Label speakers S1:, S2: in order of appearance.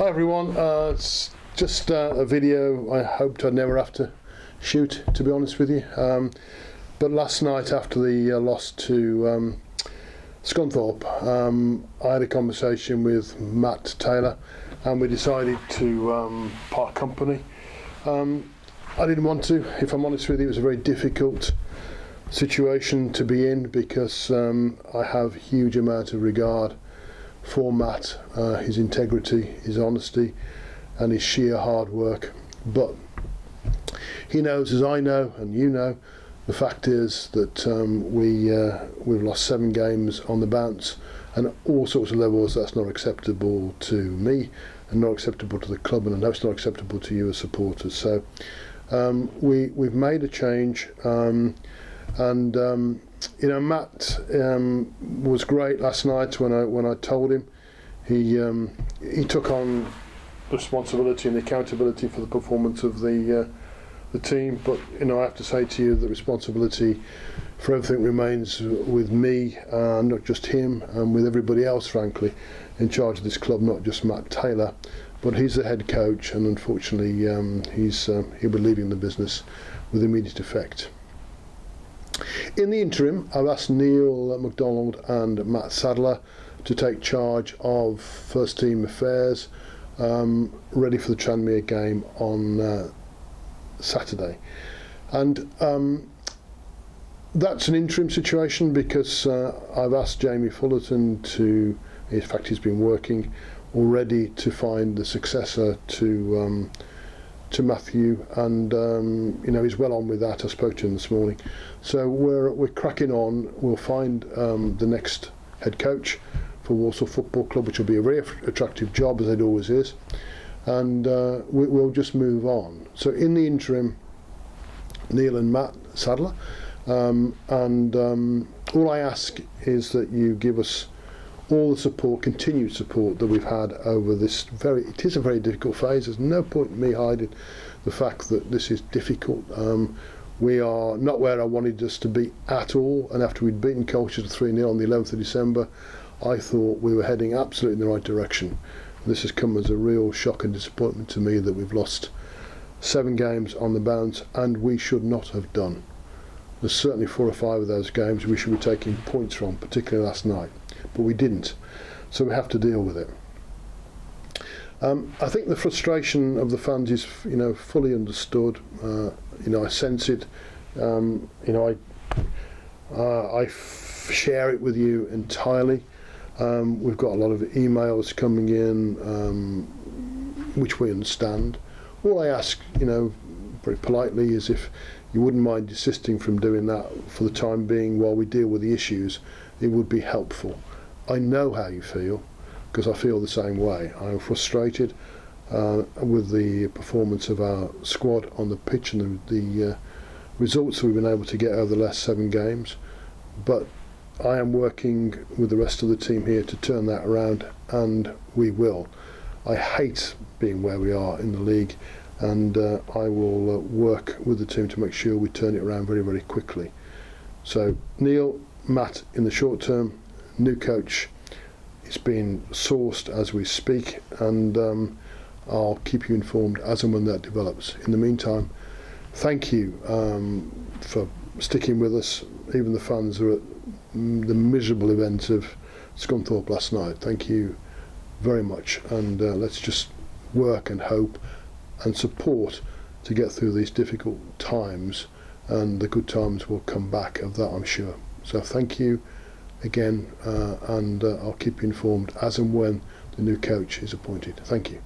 S1: Hi everyone, it's just a video I hoped I'd never have to shoot, to be honest with you. But last night after the loss to Scunthorpe, I had a conversation with Matt Taylor and we decided to part company. I didn't want to, if I'm honest with you. It was a very difficult situation to be in because I have a huge amount of regard for Matt, his integrity, his honesty and his sheer hard work. But he knows, as I know and you know, the fact is that we've lost 7 games on the bounce, and at all sorts of levels that's not acceptable to me and not acceptable to the club, and I know it's not acceptable to you as supporters. So we've made a change, you know, Matt was great last night when I told him. He took on the responsibility and the accountability for the performance of the team. But you know, I have to say to you, the responsibility for everything remains with me, not just him, and with everybody else, frankly, in charge of this club. Not just Matt Taylor, but he's the head coach, and unfortunately, he'll be leaving the business with immediate effect. In the interim, I've asked Neil MacDonald and Matt Sadler to take charge of first team affairs, ready for the Tranmere game on Saturday. And that's an interim situation because I've asked Jamie Fullerton to, in fact he's been working already to find the successor to Matthew, and you know, he's well on with that. I spoke to him this morning, so we're cracking on. We'll find the next head coach for Walsall Football Club, which will be a very attractive job, as it always is, and we'll just move on. So in the interim, Neil and Matt Sadler, all I ask is that you give us all the support, continued support that we've had over this it is a very difficult phase. There's no point in me hiding the fact that this is difficult. We are not where I wanted us to be at all, and after we'd beaten Colchester 3-0 on the 11th of December, I thought we were heading absolutely in the right direction. This has come as a real shock and disappointment to me that we've lost 7 games on the bounce, and we should not have done. There's certainly 4 or 5 of those games we should be taking points from, particularly last night, but we didn't, so we have to deal with it. I think the frustration of the fans is, you know, fully understood. You know, I sense it. You know, I share it with you entirely. We've got a lot of emails coming in, which we understand. All I ask, you know, very politely, is if you wouldn't mind desisting from doing that for the time being while we deal with the issues. It would be helpful. I know how you feel, because I feel the same way. I'm frustrated with the performance of our squad on the pitch and the results we've been able to get over the last 7 games. But I am working with the rest of the team here to turn that around, and we will. I hate being where we are in the league, and I will work with the team to make sure we turn it around very, very quickly. So Neil, Matt in the short term, new coach is being sourced as we speak, and I'll keep you informed as and when that develops. In the meantime, thank you for sticking with us, even the fans who are at the miserable event of Scunthorpe last night. Thank you very much, and let's just work and hope and support to get through these difficult times, and the good times will come back, of that I'm sure. So thank you again, and I'll keep you informed as and when the new coach is appointed. Thank you.